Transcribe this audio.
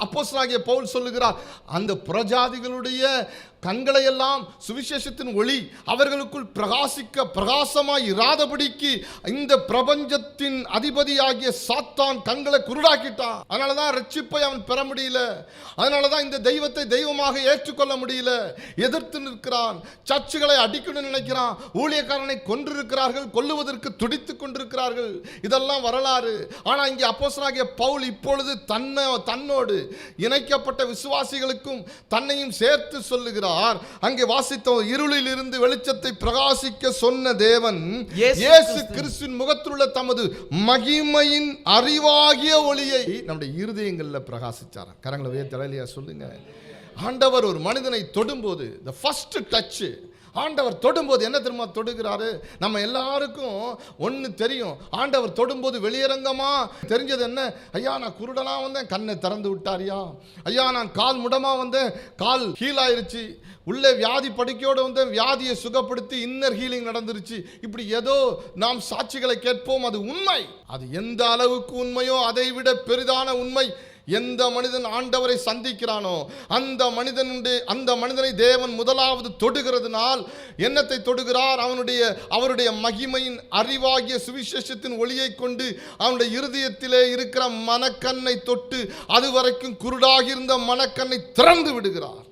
அப்போஸ்தலனாகிய பவுல் சொல்லுகிறார், அந்த புறஜாதிகளுடைய கண்களை எல்லாம் சுவிசேஷத்தின் ஒளி அவர்களுக்குள் பிரகாசமாய் இராதபடிக்கு இந்த பிரபஞ்சத்தின் அதிபதியாகிய சாத்தான் கண்களை குருடாக்கிட்டான். அதனாலதான் ரட்சிப்பை அவன் பெற முடியல. அதனாலதான் இந்த தெய்வத்தை தெய்வமாக ஏற்றுக்கொள்ள முடியல. எதிர்த்து நிற்கிறான். சர்ச்சுகளை அடிக்கணும்னு நினைக்கிறான். ஊழியக்காரனை கொன்றிருக்கிறார்கள், கொல்லுவதற்கு துடித்துக் கொண்டிருக்கிறார்கள். இதெல்லாம் வரலாறு. ஆனா இங்கே அப்போஸ்தலனாகிய பவுல் இப்பொழுது தன்னோடு இணைக்கப்பட்ட விசுவாசிகளுக்கும் தன்னையும் சேர்த்து சொல்லுகிறார். அங்கே வாசித்தோம், இருளில் இருந்து வெளிச்சத்தை பிரகாசிக்க சொன்ன தேவன் இயேசு கிறிஸ்துவின் முகத்தில் உள்ள தமது மகிமையின் அறிவாகிய ஒளியை நம்முடைய இருதயங்களில் பிரகாசிச்சார். கரங்களை உயர்த்தி சொல்லுங்க. ஆண்டவர் ஒரு மனிதனை தொடும்போது the first touch, ஆண்டவர் தொடும்போது என்ன தெரியுமா தொடுகிறாரு? நம்ம எல்லாருக்கும் ஒன்று தெரியும். ஆண்டவர் தொடும்போது வெளியரங்கமா தெரிஞ்சது என்ன? ஐயா நான் குருடனா வந்தேன், கண்ணை திறந்து விட்டாரியா. ஐயா நான் கால் முடமா வந்தேன், கால் ஹீல் ஆயிருச்சு. உள்ளே வியாதி படுக்கையோடு வந்தேன், வியாதியை சுகப்படுத்தி இன்னர் ஹீலிங் நடந்துருச்சு. இப்படி ஏதோ நாம் சாட்சிகளை கேட்போம். அது உண்மை. அது எந்த அளவுக்கு உண்மையோ அதை விட பெரிதான உண்மை, எந்த மனிதன் ஆண்டவரை சந்திக்கிறானோ அந்த மனிதனை தேவன் முதலாவது தொடுகிறதுனால் என்னத்தை தொடுகிறார்? அவருடைய மகிமையின் அறிவாகிய சுவிசேஷத்தின் ஒளியை கொண்டு அவனுடைய இருதயத்திலே இருக்கிற மனக்கண்ணை தொட்டு அதுவரைக்கும் குருடாகி இருந்த மனக்கண்ணை திறந்து விடுகிறார்.